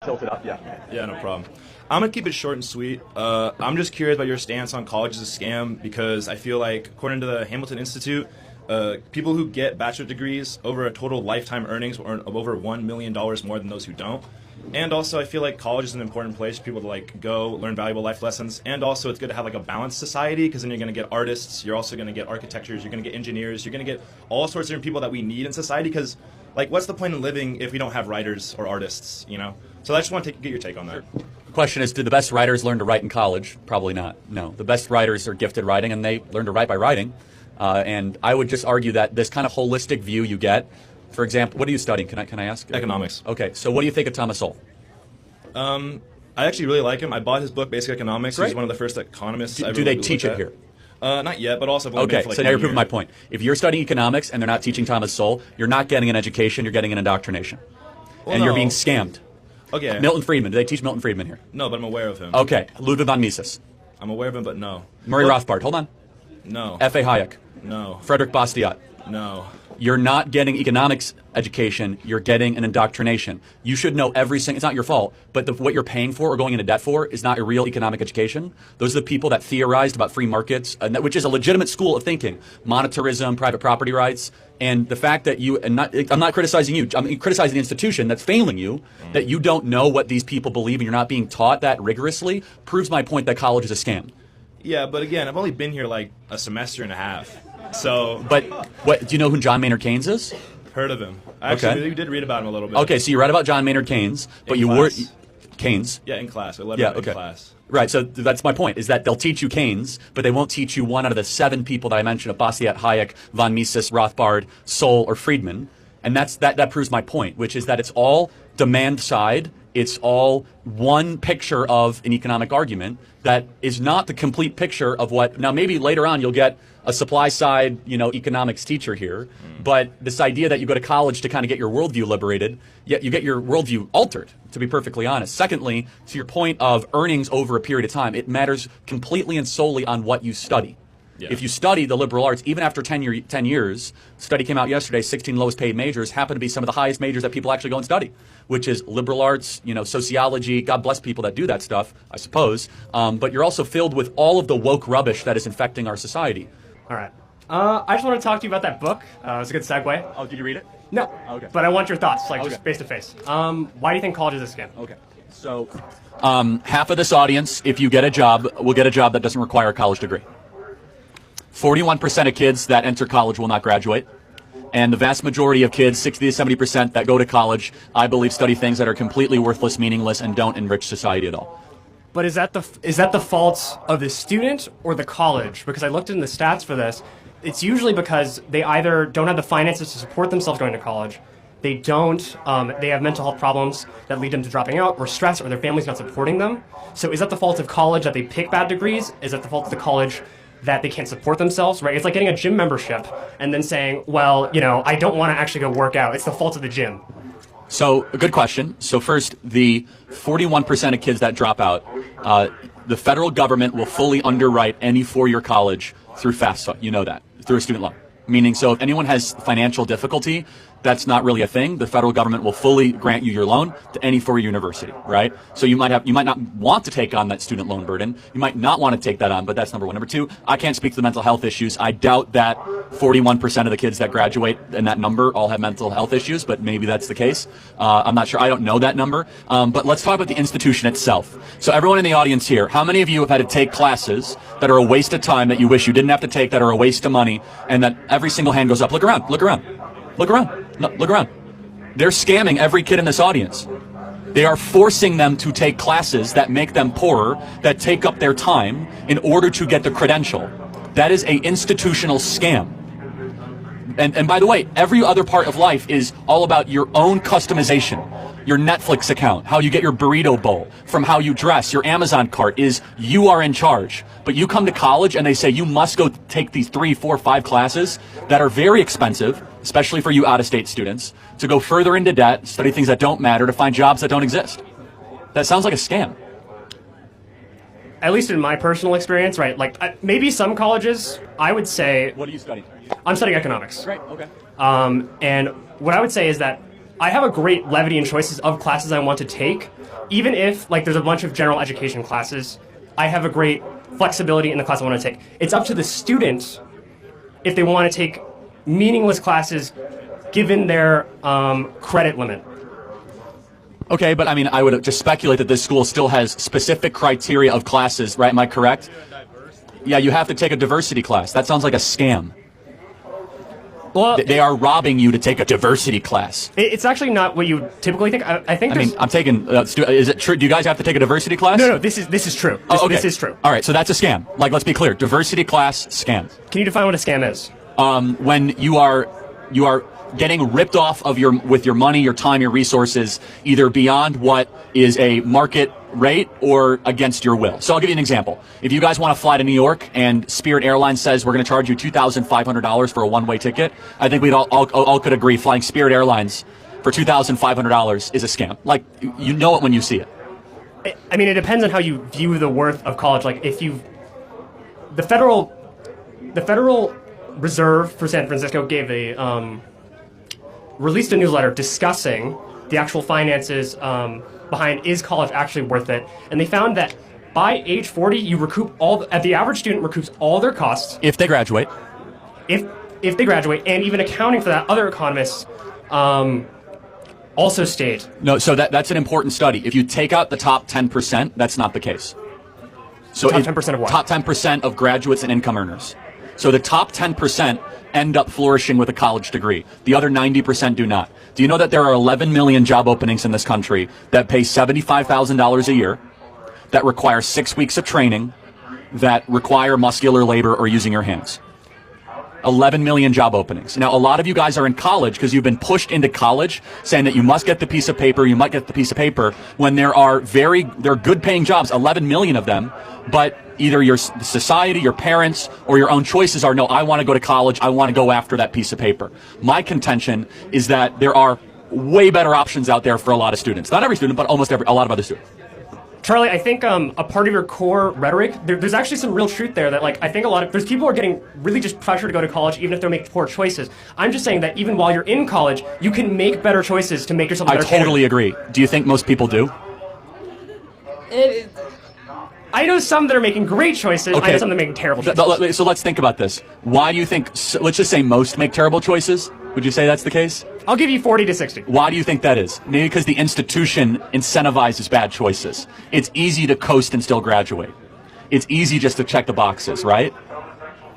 Tilt it up, yeah. Yeah, no problem. I'm going to keep it short and sweet. I'm just curious about your stance on college as a scam because I feel like, according to the Hamilton Institute, people who get bachelor degrees over a total lifetime earnings will earn over $1 million more than those who don't. And also, I feel like college is an important place for people to go learn valuable life lessons. And also, it's good to have a balanced society because then you're going to get artists, you're also going to get architectures, you're going to get engineers, you're going to get all sorts of different people that we need in society because, what's the point in living if we don't have writers or artists, So I just want to get your take on that. The question is, did the best writers learn to write in college? Probably not. No. The best writers are gifted writing, and they learn to write by writing. And I would just argue that this kind of holistic view you get, for example, what are you studying? Can I ask? Economics. Okay, so what do you think of Thomas Sowell? I actually really like him. I bought his book, Basic Economics. Great. He's one of the first economists I've Do they teach it here? Not yet, but also I've only been Okay, for so now you're 10 proving my years. point. If you're studying economics and they're not teaching Thomas Sowell, you're not getting an education, you're getting an indoctrination. Well, and you're no. being scammed. Okay. Milton Friedman. Do they teach Milton Friedman here? No, but I'm aware of him. Okay. Ludwig von Mises. I'm aware of him, but no. Murray Rothbard. Hold on. No. F.A. Hayek. No. Frederick Bastiat. No. You're not getting economics education, you're getting an indoctrination. You should know every single, it's not your fault, but what you're paying for or going into debt for is not a real economic education. Those are the people that theorized about free markets, which is a legitimate school of thinking. Monetarism, private property rights, and the fact that I'm not criticizing you, I'm criticizing the institution that's failing you, that you don't know what these people believe and you're not being taught that rigorously, proves my point that college is a scam. Yeah, but again, I've only been here a semester and a half. So, But what do you know who John Maynard Keynes is? Heard of him. Actually, we did read about him a little bit. Okay, so you read about John Maynard Keynes, but In you class. were Keynes. Yeah, in class. I read Yeah, about it okay. in class. Right, so that's my point, is that they'll teach you Keynes, but they won't teach you one out of the 7 people that I mentioned, of Bastiat, Hayek, von Mises, Rothbard, Sowell, or Friedman. And that proves my point, which is that it's all demand side. It's all one picture of an economic argument that is not the complete picture of what. Now, maybe later on you'll get a supply side, economics teacher here, but this idea that you go to college to kind of get your worldview liberated, yet you get your worldview altered, to be perfectly honest. Secondly, to your point of earnings over a period of time, it matters completely and solely on what you study. Yeah. If you study the liberal arts, even after 10 years, study came out yesterday, 16 lowest paid majors happen to be some of the highest majors that people actually go and study, which is liberal arts, sociology. God bless people that do that stuff, I suppose. But you're also filled with all of the woke rubbish that is infecting our society. All right. I just want to talk to you about that book. It's a good segue. Oh, did you read it? No. Okay. But I want your thoughts, Okay. just face to face. Why do you think college is a scam? Okay. So, half of this audience, if you get a job, will get a job that doesn't require a college degree. 41% of kids that enter college will not graduate. And the vast majority of kids, 60 to 70% that go to college, I believe study things that are completely worthless, meaningless, and don't enrich society at all. But is that the fault of the student or the college? Because I looked in the stats for this. It's usually because they either don't have the finances to support themselves going to college, they have mental health problems that lead them to dropping out, or stress, or their family's not supporting them. So is that the fault of college that they pick bad degrees? Is that the fault of the college that they can't support themselves, right? It's like getting a gym membership and then saying, well, I don't want to actually go work out. It's the fault of the gym. So, a good question. So first, the 41% of kids that drop out, the federal government will fully underwrite any four-year college through FAFSA. You know that, through a student loan. Meaning, so if anyone has financial difficulty, that's not really a thing. The federal government will fully grant you your loan to any four-year university, right? So you might not want to take on that student loan burden. You might not want to take that on, but that's number one. Number two, I can't speak to the mental health issues. I doubt that 41% of the kids that graduate in that number all have mental health issues, but maybe that's the case. I'm not sure. I don't know that number. But let's talk about the institution itself. So everyone in the audience here, how many of you have had to take classes that are a waste of time that you wish you didn't have to take, that are a waste of money, and that every single hand goes up? Look around. Look around. Look around. No, look around. They're scamming every kid in this audience. They are forcing them to take classes that make them poorer, that take up their time in order to get the credential. That is an institutional scam. And by the way, every other part of life is all about your own customization. Your Netflix account, how you get your burrito bowl, from how you dress, your Amazon cart is you are in charge. But you come to college and they say you must go take these 3, 4, 5 classes that are very expensive, especially for you out-of-state students, to go further into debt, study things that don't matter, to find jobs that don't exist. That sounds like a scam. At least in my personal experience, right? Maybe some colleges, I would say, What are you studying? I'm studying economics. Great, okay. And what I would say is that I have a great levity and choices of classes I want to take. Even if, like, there's a bunch of general education classes, I have a great flexibility in the class I want to take. It's up to the student if they want to take meaningless classes given their credit limit. Okay, but I mean, I would just speculate that this school still has specific criteria of classes, right? Am I correct? Yeah, you have to take a diversity class. That sounds like a scam. Well, They are robbing you to take a diversity class. it's actually not what you typically think. I think I mean, I'm taking. Is it true? Do you guys have to take a diversity class? no, this is true. Oh, okay. This is true. All right, so that's a scam. Like, let's be clear. Diversity class, scam. Can you define what a scam is? When you are getting ripped off of with your money, your time, your resources, either beyond what is a market rate or against your will. So I'll give you an example. If you guys want to fly to New York and Spirit Airlines says we're going to charge you $2,500 for a one-way ticket, I think we'd all could agree flying Spirit Airlines for $2,500 is a scam. Like, you know it when you see it. I mean, it depends on how you view the worth of college. Like, if you, the Federal Reserve for San Francisco released a newsletter discussing the actual finances behind is college actually worth it, and they found that by age 40, you recoup the average student recoups all their costs If they graduate. if they graduate, and even accounting for that, other economists also state. No, so that's an important study. If you take out the top 10%, that's not the case. So Top 10% of what? Top 10% of graduates and income earners. So the top 10% end up flourishing with a college degree. The other 90% do not. Do you know that there are 11 million job openings in this country that pay $75,000 a year, that require 6 weeks of training, that require muscular labor or using your hands? 11 million job openings. Now, a lot of you guys are in college because you've been pushed into college saying that you must get the piece of paper, when there are good paying jobs, 11 million of them, but either your society, your parents, or your own choices are, no, I want to go to college, I want to go after that piece of paper. My contention is that there are way better options out there for a lot of students. Not every student, but a lot of other students. Charlie, I think a part of your core rhetoric, there's actually some real truth there that, like, I think there's people who are getting really just pressured to go to college even if they make poor choices. I'm just saying that even while you're in college, you can make better choices to make yourself a better totally agree. Do you think most people do? I know some that are making great choices. Okay. I know some that are making terrible choices. So let's think about this. Why do you think, let's just say most make terrible choices? Would you say that's the case? I'll give you 40 to 60. Why do you think that is? Maybe because the institution incentivizes bad choices. It's easy to coast and still graduate. It's easy just to check the boxes, right?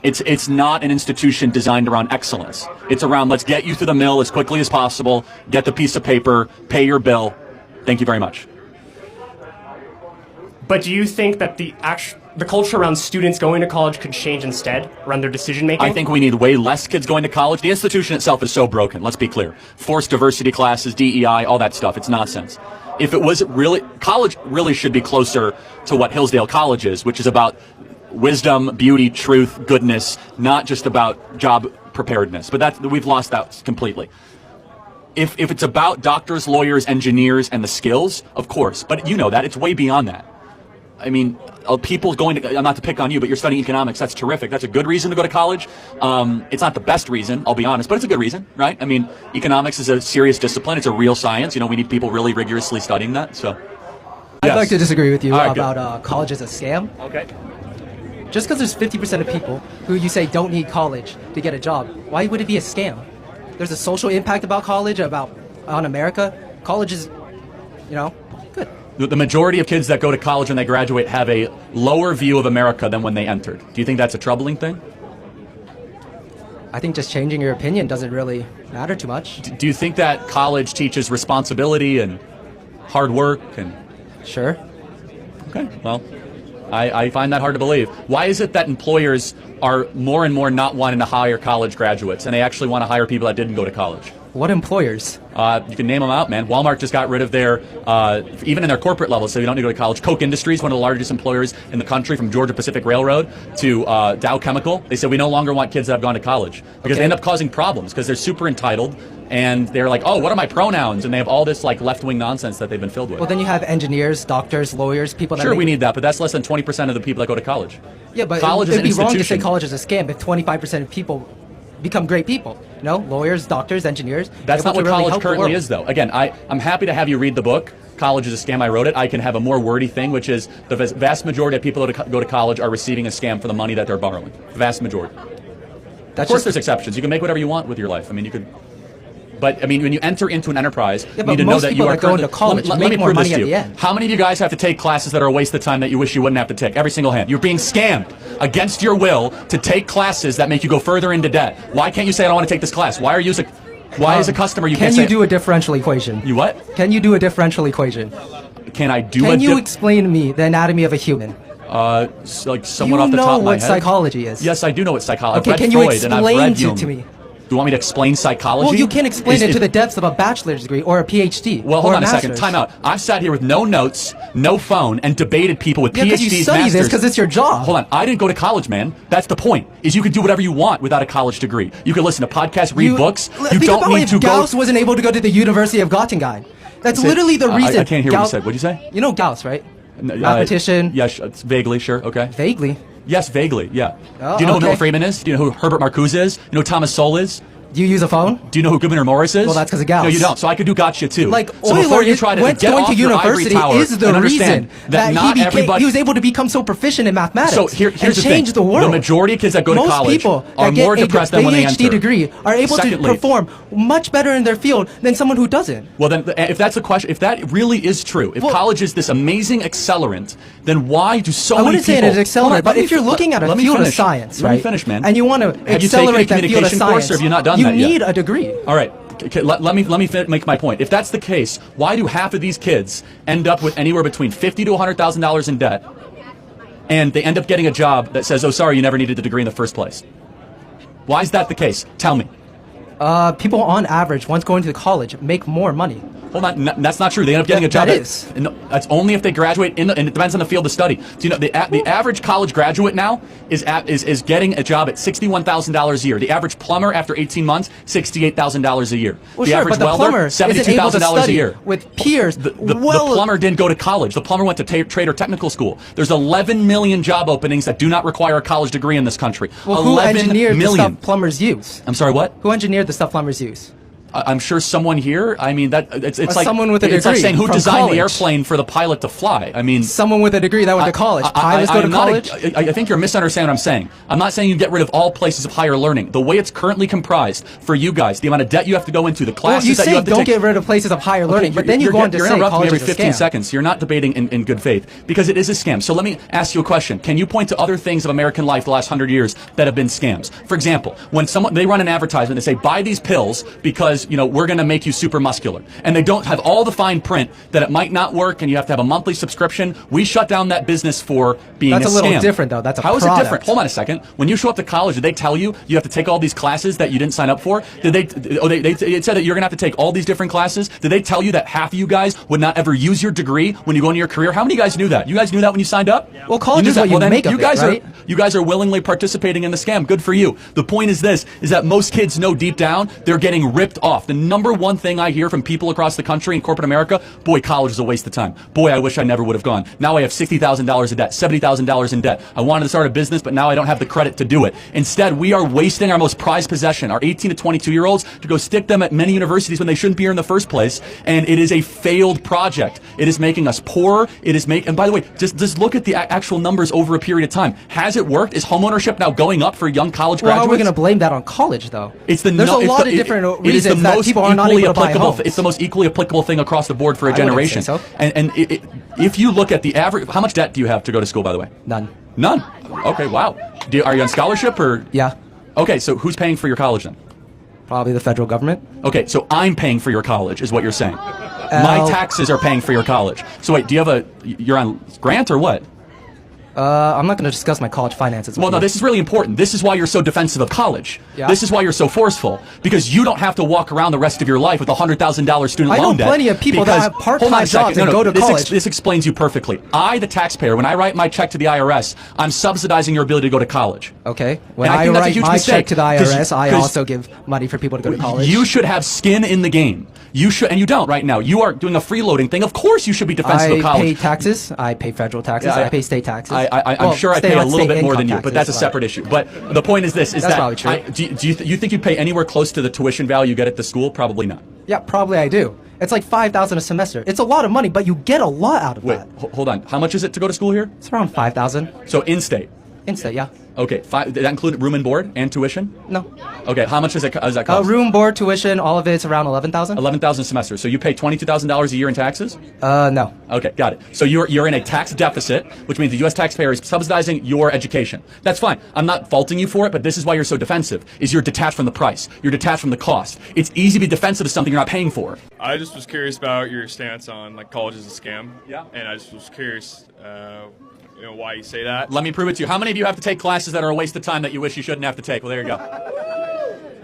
It's not an institution designed around excellence. It's around, let's get you through the mill as quickly as possible, get the piece of paper, pay your bill. Thank you very much. But do you think that the culture around students going to college could change instead, around their decision making? I think we need way less kids going to college. The institution itself is so broken, let's be clear. Forced diversity classes, DEI, all that stuff, it's nonsense. If it was really, college really should be closer to what Hillsdale College is, which is about wisdom, beauty, truth, goodness, not just about job preparedness. But we've lost that completely. If it's about doctors, lawyers, engineers, and the skills, of course. But you know that. It's way beyond that. I mean, people going to, not to pick on you, but you're studying economics. That's terrific. That's a good reason to go to college. It's not the best reason, I'll be honest, but it's a good reason, right? I mean, economics is a serious discipline. It's a real science. You know, we need people really rigorously studying that. So, I'd like to disagree with you All right, about college as a scam. Okay. Just because there's 50% of people who you say don't need college to get a job, why would it be a scam? There's a social impact about college, on America. College is, good. The majority of kids that go to college when they graduate have a lower view of America than when they entered. Do you think that's a troubling thing? I think just changing your opinion doesn't really matter too much. Do you think that college teaches responsibility and hard work and... Sure. Okay, well, I find that hard to believe. Why is it that employers are more and more not wanting to hire college graduates and they actually want to hire people that didn't go to college? What employers? You can name them out, man. Walmart just got rid of their, even in their corporate levels, so you don't need to go to college. Koch Industries, one of the largest employers in the country, from Georgia Pacific Railroad to Dow Chemical. They said we no longer want kids that have gone to college because they end up causing problems because they're super entitled and they're like, oh, what are my pronouns? And they have all this like left-wing nonsense that they've been filled with. Well, then you have engineers, doctors, lawyers, people that... Sure, we need that, but that's less than 20% of the people that go to college. Yeah, but college it'd be is an wrong to say institution. college is a scam if 25% of people become great people. You know, lawyers, doctors, engineers. That's not able what to really college help the currently world. is, though. Again, I'm happy to have you read the book. College is a scam. I wrote it. I can have a more wordy thing, which is the vast majority of people that go to college are receiving a scam for the money that they're borrowing. The vast majority. Of course, there's exceptions. You can make whatever you want with your life. I mean, you could. But I mean, when you enter into an enterprise, you need to know that you are going to college let make me more prove this money to at you. the end. How many of you guys have to take classes that are a waste of time that you wish you wouldn't have to take? Every single hand. You're being scammed against your will to take classes that make you go further into debt. Why can't you say I don't want to take this class? Why are you? Why as a customer you can't Can say? you do a differential equation? You what? Can you do a differential equation? Can I do? Can you explain to me the anatomy of a human? Like someone off the top of my head. You know what psychology is. Yes, I do know what psychology. Okay, I've read can you Freud and I've read explain Jung. it to me? Do you want me to explain psychology? Well, you can explain it to the depths of a bachelor's degree or a PhD. Well, hold or on a second. master's. Time out. I've sat here with no notes, no phone, and debated people with Yeah, because PhDs, you study masters. this because it's your job. Hold on. I didn't go to college, man. That's the point. Is you can do whatever you want without a college degree. You can listen to podcasts, read books. You Think don't about need if to Gauss go. wasn't able to go to the University of Göttingen. That's Say- literally the reason. I can't hear what you said. What'd you say? You know Gauss, right? No, Mathematician. Yes, vaguely, sure. Okay. Vaguely. Yes, vaguely. Yeah. Oh, Do you know who okay. Milton Friedman is? Do you know who Herbert Marcuse is? You know who Thomas Sowell is? Do you use a phone? Do you know who Gouverneur Morris is? Well, that's 'cause of Gauss. No, you don't. So I could do gotcha too. Like so before Euler you try to went get going off to your ivory university tower is the and understand reason that not everybody. he was able to become so proficient in mathematics. So here's and the change thing. the world. The majority of kids that go to Most college people are that get more a depressed than when they PhD enter. degree are able Secondly, to perform much better in their field than someone who doesn't. Well, then, if that's the question, if that really is true, if Well, college is this amazing accelerant, then why do so I many wouldn't say people? it is accelerant, but if you're looking at a let me field of finish. science, Let right? me finish, man. And you want to Have you taken a accelerate that field of communication science, course, or have you not done you that yet? need a degree. All right. Okay, let me make my point. If that's the case, why do half of these kids end up with anywhere between $50,000 to $100,000 in debt, and they end up getting a job that says, "Oh, sorry, you never needed the degree in the first place"? Why is that the case? Tell me. People on average, once going to college, make more money. Hold on, that's not true. They end up getting a job. That is. No, that's only if they graduate, and it depends on the field of study. Do you know the average college graduate now is getting a job at $61,000 a year. The average plumber after 18 months, $68,000 a year. Well, the sure, average but the welder, plumber isn't able to $72,000 a study year. with peers. The plumber didn't go to college. The plumber went to trade or technical school. There's 11 million job openings that do not require a college degree in this country. Well, who 11 engineered the million. stuff plumbers use? I'm sorry, what? Who engineered the stuff plumbers use? I'm sure someone here. I mean, that it's like someone with a it's like degree saying who from designed college. the airplane for the pilot to fly. I mean, Someone with a degree that went to college. Pilots go to I'm not college. I think you're misunderstanding what I'm saying. I'm not saying you get rid of all places of higher learning. The way it's currently comprised for you guys, the amount of debt you have to go into, the Well, classes you that you say have to don't take. get rid of places of higher learning, but then you go on to you're say interrupting me college every is a 15 scam. seconds. You're not debating in good faith because it is a scam. So let me ask you a question. Can you point to other things of American life the last 100 years that have been scams? For example, when they run an advertisement, they say buy these pills because we're going to make you super muscular, and they don't have all the fine print that it might not work, and you have to have a monthly subscription. We shut down that business for being That's a a little scam. different, though. That's a How is it product. different? Hold on a second. When you show up to college, did they tell you you have to take all these classes that you didn't sign up for? Did they? Oh, they said that you're going to have to take all these different classes. Did they tell you that half of you guys would not ever use your degree when you go into your career? How many guys knew that? You guys knew that when you signed up? Well, college knew is that. what you Well, then make of you it, guys right? You guys are willingly participating in the scam. Good for you. The point is this: is that most kids know deep down they're getting ripped off. The number one thing I hear from people across the country in corporate America: boy, college is a waste of time. Boy, I wish I never would have gone. Now I have $60,000 in debt, $70,000 in debt. I wanted to start a business, but now I don't have the credit to do it. Instead, we are wasting our most prized possession, our 18 to 22-year-olds, to go stick them at many universities when they shouldn't be here in the first place. And it is a failed project. It is making us poorer. And by the way, just look at the actual numbers over a period of time. Has it worked? Is homeownership now going up for young college Well, how graduates? are we going to blame that on college, though? There's a lot of different reasons that people are not able to buy homes. It's the most equally applicable thing across the board for a I wouldn't generation. say so. And if you look at the average, how much debt do you have to go to school, by the way? None. None. Okay, wow. Are you on scholarship or? Yeah. Okay, so who's paying for your college then? Probably the federal government. Okay, so I'm paying for your college, is what you're saying. My taxes are paying for your college. So wait, you're on grant or what? I'm not going to discuss my college finances. Well, with no, you. this is really important. This is why you're so defensive of college. Yeah. This is why you're so forceful. Because you don't have to walk around the rest of your life with $100,000 student I know loan debt. plenty of people that have part-time Hold on a second. jobs and go to college. This explains you perfectly. I, the taxpayer, when I write my check to the IRS, I'm subsidizing your ability to go to college. Okay. When And I I think that's a write huge my mistake, check to the 'cause- IRS, I 'cause also give money for people to go to college. You should have skin in the game. You should, and you don't right now. You are doing a freeloading thing. Of course, you should be defensive I of college. pay taxes. I pay federal taxes. Yeah, I pay state taxes. I'm Well, sure I state- pay a state little bit more income than you, but that's a taxes, separate issue. But the point is this: is That's that probably true. you think you pay anywhere close to the tuition value you get at the school? Probably not. Yeah, probably I do. It's like $5,000 a semester. It's a lot of money, but you get a lot out of Wait, that. hold on. How much is it to go to school here? It's around 5,000. So in-state. Instant, yeah. Okay, did that include room and board and tuition? No. Okay, how much does that cost? Room, board, tuition, all of it's around 11,000. 11,000 a semester. So you pay $22,000 a year in taxes? No. Okay, got it. So you're in a tax deficit, which means the U.S. taxpayer is subsidizing your education. That's fine. I'm not faulting you for it, but this is why you're so defensive, is you're detached from the price. You're detached from the cost. It's easy to be defensive of something you're not paying for. I just was curious about your stance on like college is a scam. Yeah. And I just was curious, why you say that. Let me prove it to you. How many of you have to take classes that are a waste of time that you wish you shouldn't have to take? Well, there you go.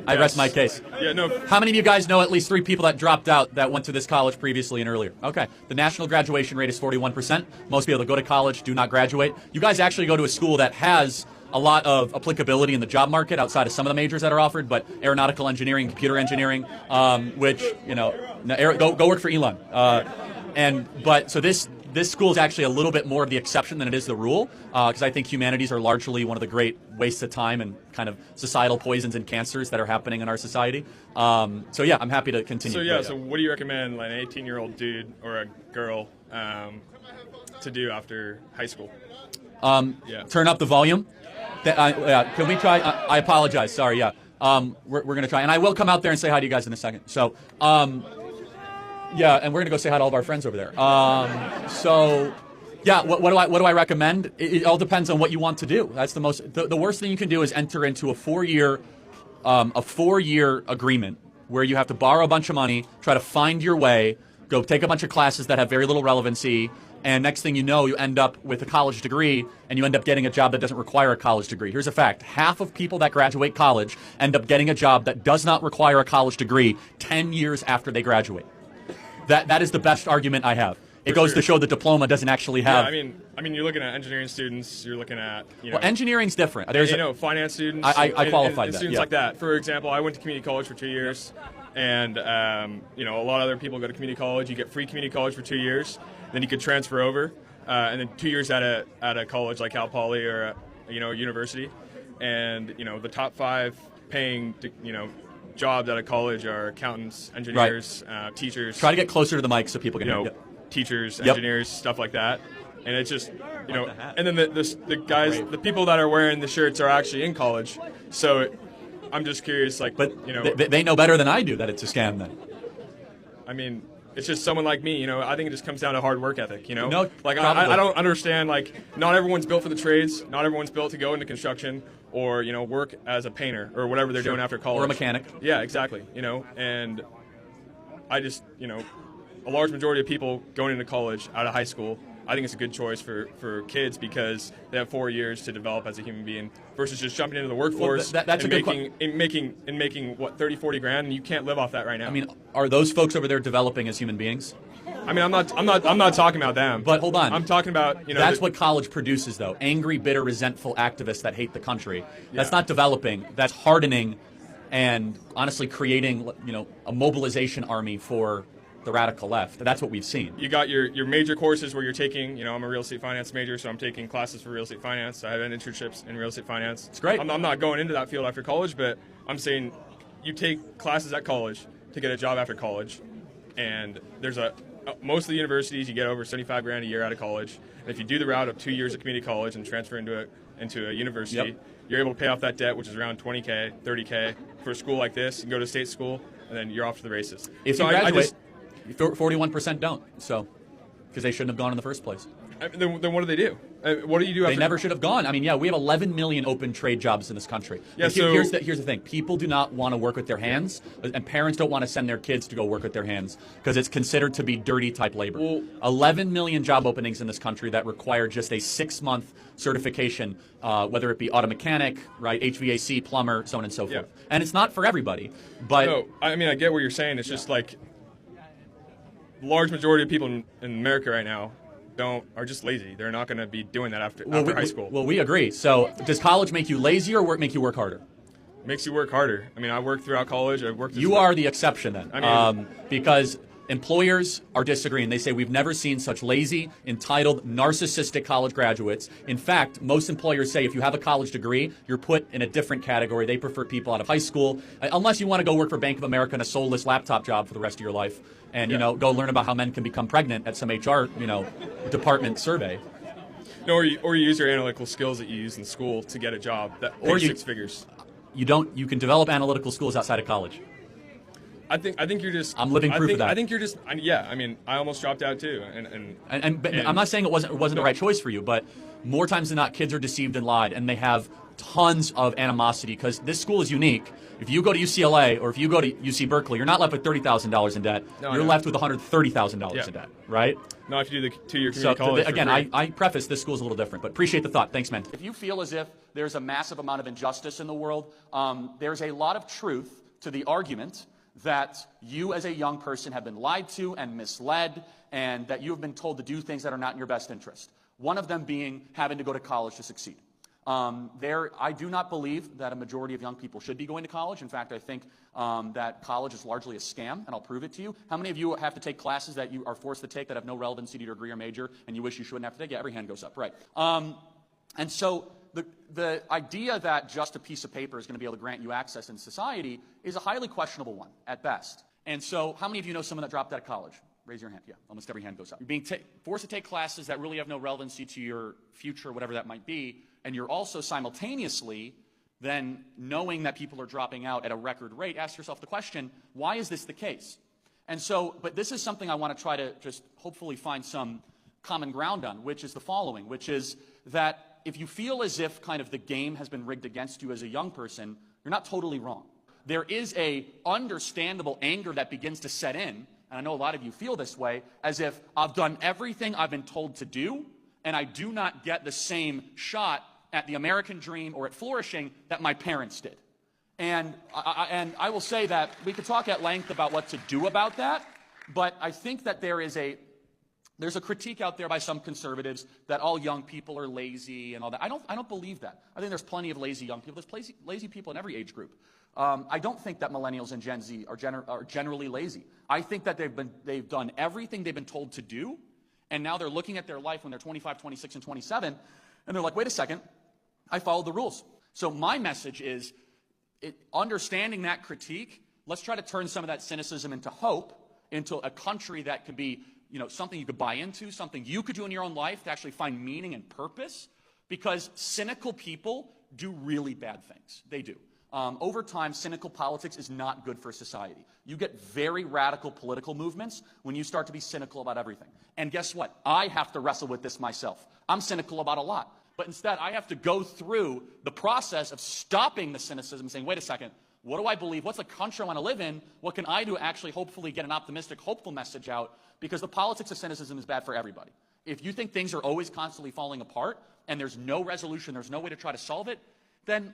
I rest my case. Yeah, no. How many of you guys know at least 3 people that dropped out that went to this college previously and earlier? Okay. The national graduation rate is 41%. Most people that go to college do not graduate. You guys actually go to a school that has a lot of applicability in the job market outside of some of the majors that are offered, but aeronautical engineering, computer engineering, which, go work for Elon. So this school is actually a little bit more of the exception than it is the rule, because I think humanities are largely one of the great wastes of time and kind of societal poisons and cancers that are happening in our society. I'm happy to continue. So what do you recommend like an 18-year-old dude or a girl to do after high school? Turn up the volume. Can we try? I apologize. Sorry. Yeah. We're going to try, and I will come out there and say hi to you guys in a second. So. Yeah, and we're gonna go say hi to all of our friends over there. What do I recommend? It all depends on what you want to do. That's the worst thing you can do is enter into a 4-year agreement where you have to borrow a bunch of money, try to find your way, go take a bunch of classes that have very little relevancy, and next thing you know, you end up with a college degree and you end up getting a job that doesn't require a college degree. Here's a fact. Half of people that graduate college end up getting a job that does not require a college degree 10 years after they graduate. That is the best argument I have. It goes to show the diploma doesn't actually have. Yeah, I mean, you're looking at engineering students. You're looking at Well, engineering's different. There's finance students. I qualified and that. Students Yeah. like that. For example, I went to community college for 2 years, and a lot of other people go to community college. You get free community college for 2 years, then you could transfer over, and then 2 years at a college like Cal Poly or a university, and the top 5 paying jobs at a college are accountants, engineers, teachers. Try to get closer to the mic so people can hear. Yep. Teachers, Yep. engineers, stuff like that. And it's just, and then the guys, the people that are wearing the shirts are actually in college. So I'm just curious, they know better than I do that it's a scam then. I mean, it's just someone like me, I think it just comes down to hard work ethic, No, I don't understand, not everyone's built for the trades, not everyone's built to go into construction or, work as a painter or whatever they're doing after college. Or a mechanic. Yeah, exactly, and I just, a large majority of people going into college out of high school, I think it's a good choice for kids because they have 4 years to develop as a human being versus just jumping into the workforce that's and a good making what 30, 40 grand, and you can't live off that right now. I mean, are those folks over there developing as human beings? I mean, I'm not talking about them. But hold on. I'm talking about, That's what college produces, though. Angry, bitter, resentful activists that hate the country. That's not developing. That's hardening and honestly creating, a mobilization army for the radical left. That's what we've seen. You got your major courses where you're taking, I'm a real estate finance major, so I'm taking classes for real estate finance. I have internships in real estate finance. It's great. I'm not going into that field after college, but I'm saying you take classes at college to get a job after college, and there's most of the universities you get over 75 grand a year out of college. And if you do the route of 2 years of community college and transfer into a university, you're able to pay off that debt, which is around 20K, 30K for a school like this. You can go to state school, and then you're off to the races. If you graduate, 41% don't. So, because they shouldn't have gone in the first place. Then what do they do? What do you do after? They never should have gone. I mean, we have 11 million open trade jobs in this country. Yeah, here's the thing. People do not want to work with their hands, and parents don't want to send their kids to go work with their hands because it's considered to be dirty type labor. Well, 11 million job openings in this country that require just a 6-month certification, whether it be auto mechanic, right, HVAC, plumber, so on and so forth. Yeah. And it's not for everybody. But no, I mean, I get what you're saying. It's just like the large majority of people in America right now are just lazy. They're not going to be doing that after high school. Well, we agree. So does college make you lazier or make you work harder? It makes you work harder. I mean, I worked throughout college. I've worked. You are the exception then. I mean, because Employers are disagreeing. They say we've never seen such lazy, entitled, narcissistic college graduates. In fact, most employers say if you have a college degree, you're put in a different category. They prefer people out of high school, unless you want to go work for Bank of America in a soulless laptop job for the rest of your life and, go learn about how men can become pregnant at some HR, department survey. No, or you use your analytical skills that you use in school to get a job that pays 6 figures. You can develop analytical skills outside of college. I think you're just. I'm living proof of that. I think you're just. Yeah, I mean, I almost dropped out too, and I'm not saying it wasn't the right choice for you, but more times than not, kids are deceived and lied, and they have tons of animosity because this school is unique. If you go to UCLA or if you go to UC Berkeley, you're not left with $30,000 in debt. No, you're left with $130,000 in debt, right? No, if you do the 2-year community college. Again, I preface this school's a little different, but appreciate the thought. Thanks, man. If you feel as if there's a massive amount of injustice in the world, there's a lot of truth to the argument that you as a young person have been lied to and misled, and that you have been told to do things that are not in your best interest. One of them being having to go to college to succeed. I do not believe that a majority of young people should be going to college. In fact, I think that college is largely a scam, and I'll prove it to you. How many of you have to take classes that you are forced to take that have no relevancy to your degree or major, and you wish you shouldn't have to take? Yeah, every hand goes up, right. And so the idea that just a piece of paper is going to be able to grant you access in society is a highly questionable one at best. And so how many of you know someone that dropped out of college? Raise your hand. Yeah, almost every hand goes up. You're being forced to take classes that really have no relevancy to your future, whatever that might be, and you're also simultaneously then knowing that people are dropping out at a record rate. Ask yourself the question, why is this the case? And so, but this is something I want to try to just hopefully find some common ground on, which is the following, which is that if you feel as if kind of the game has been rigged against you as a young person, you're not totally wrong. There is a understandable anger that begins to set in, and I know a lot of you feel this way, as if I've done everything I've been told to do, and I do not get the same shot at the American dream or at flourishing that my parents did. And I will say that we could talk at length about what to do about that, but I think that there's a critique out there by some conservatives that all young people are lazy and all that. I don't believe that. I think there's plenty of lazy young people. There's lazy people in every age group. I don't think that millennials and Gen Z are generally lazy. I think that they've done everything they've been told to do, and now they're looking at their life when they're 25, 26, and 27, and they're like, wait a second, I followed the rules. So my message is, understanding that critique, let's try to turn some of that cynicism into hope, into a country that could be something you could buy into, something you could do in your own life to actually find meaning and purpose, because cynical people do really bad things. They do. Over time, cynical politics is not good for society. You get very radical political movements when you start to be cynical about everything. And guess what? I have to wrestle with this myself. I'm cynical about a lot. But instead, I have to go through the process of stopping the cynicism and saying, wait a second, what do I believe? What's the country I want to live in? What can I do to actually hopefully get an optimistic, hopeful message out? Because the politics of cynicism is bad for everybody. If you think things are always constantly falling apart and there's no resolution, there's no way to try to solve it, then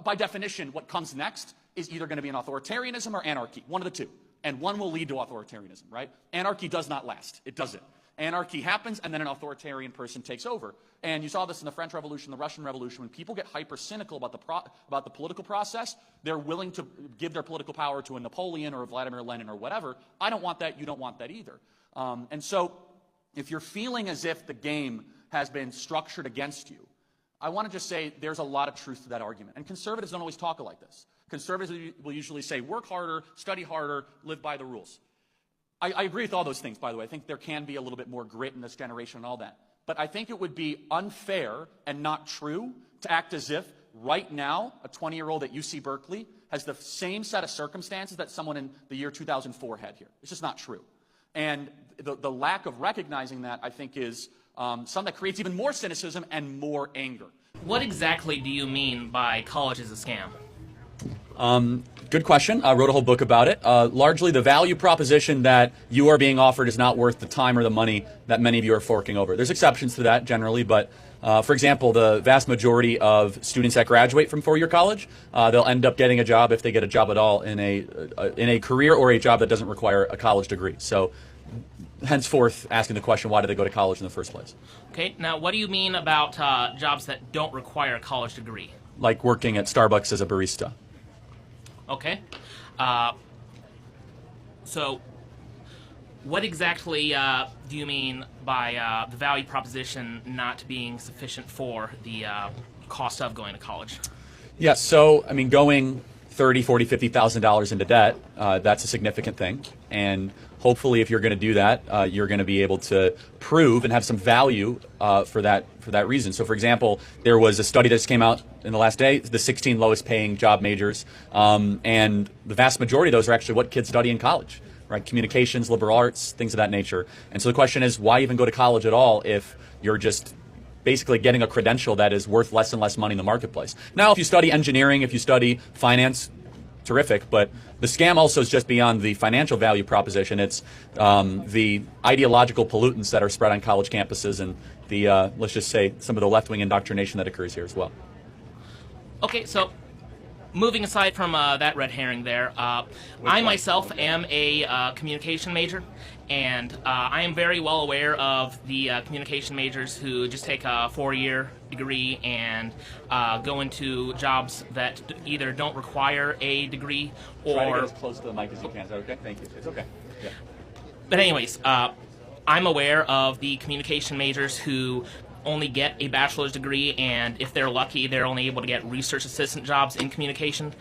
by definition, what comes next is either going to be an authoritarianism or anarchy, one of the two. And one will lead to authoritarianism, right? Anarchy does not last. It doesn't. Anarchy happens, and then an authoritarian person takes over. And you saw this in the French Revolution, the Russian Revolution. When people get hyper-cynical about the political process, they're willing to give their political power to a Napoleon or a Vladimir Lenin or whatever. I don't want that. You don't want that either. And so if you're feeling as if the game has been structured against you, I want to just say there's a lot of truth to that argument. And conservatives don't always talk like this. Conservatives will usually say, work harder, study harder, live by the rules. I agree with all those things, by the way. I think there can be a little bit more grit in this generation and all that. But I think it would be unfair and not true to act as if right now a 20-year-old at UC Berkeley has the same set of circumstances that someone in the year 2004 had here. It's just not true. And the lack of recognizing that, I think, is something that creates even more cynicism and more anger. What exactly do you mean by college is a scam? Good question. I wrote a whole book about it. Largely the value proposition that you are being offered is not worth the time or the money that many of you are forking over. There's exceptions to that generally, but for example, the vast majority of students that graduate from four-year college, they'll end up getting a job, if they get a job at all, in a career or a job that doesn't require a college degree. So henceforth, asking the question, why did they go to college in the first place? Okay, now what do you mean about jobs that don't require a college degree? Like working at Starbucks as a barista. Okay. So What exactly do you mean by the value proposition not being sufficient for the cost of going to college? Yeah, so I mean, going $30,000, $40,000, $50,000 into debt, that's a significant thing. And hopefully, if you're going to do that, you're going to be able to prove and have some value for that reason. So, for example, there was a study that just came out in the last day, the 16 lowest paying job majors, and the vast majority of those are actually what kids study in college. Right, communications, liberal arts, things of that nature. And so the question is, why even go to college at all if you're just basically getting a credential that is worth less and less money in the marketplace? Now, if you study engineering, if you study finance, terrific, but the scam also is just beyond the financial value proposition. It's the ideological pollutants that are spread on college campuses and the, let's just say, some of the left-wing indoctrination that occurs here as well. Okay, so moving aside from that red herring there, I myself am a communication major, and I am very well aware of the communication majors who just take a 4-year degree and go into jobs that either don't require a degree or... Try to get as close to the mic as you can. Is that okay? Thank you. It's okay. Yeah. But anyways, I'm aware of the communication majors who only get a bachelor's degree, and if they're lucky, they're only able to get research assistant jobs in communication,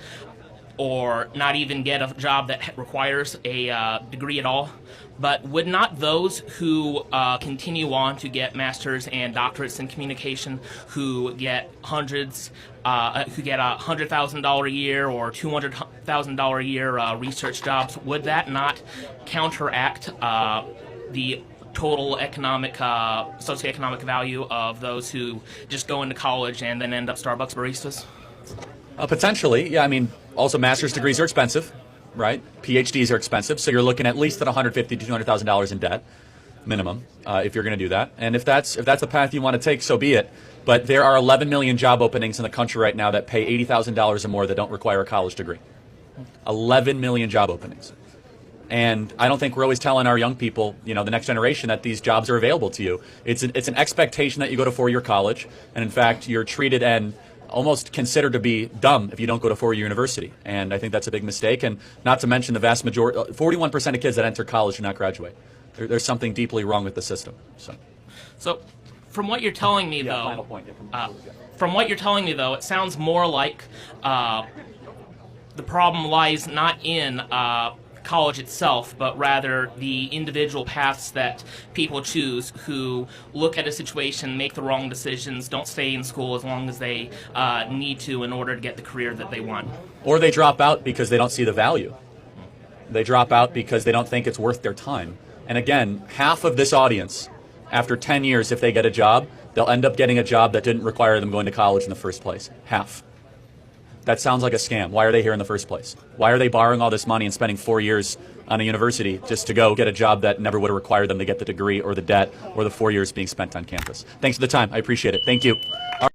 or not even get a job that requires a degree at all. But would not those who continue on to get masters and doctorates in communication, who get $100,000 a year or $200,000 a year research jobs, would that not counteract the total economic, socioeconomic value of those who just go into college and then end up Starbucks baristas? Potentially, yeah. I mean, also master's degrees are expensive, right? PhDs are expensive, so you're looking at least at $150,000 to $200,000 in debt, minimum, if you're going to do that. And if that's the path you want to take, so be it. But there are 11 million job openings in the country right now that pay $80,000 or more that don't require a college degree. 11 million job openings. And I don't think we're always telling our young people, the next generation, that these jobs are available to you. It's an expectation that you go to 4-year college, and in fact, you're treated and almost considered to be dumb if you don't go to 4-year university. And I think that's a big mistake. And not to mention the vast majority, 41% of kids that enter college do not graduate. There's something deeply wrong with the system. So from what you're telling me, though, final point. From what you're telling me, though, it sounds more like the problem lies not in college itself, but rather the individual paths that people choose who look at a situation, make the wrong decisions, don't stay in school as long as they need to in order to get the career that they want. Or they drop out because they don't see the value. They drop out because they don't think it's worth their time. And again, half of this audience, after 10 years, if they get a job, they'll end up getting a job that didn't require them going to college in the first place. Half. That sounds like a scam. Why are they here in the first place? Why are they borrowing all this money and spending 4 years on a university just to go get a job that never would have required them to get the degree or the debt or the 4 years being spent on campus? Thanks for the time. I appreciate it. Thank you.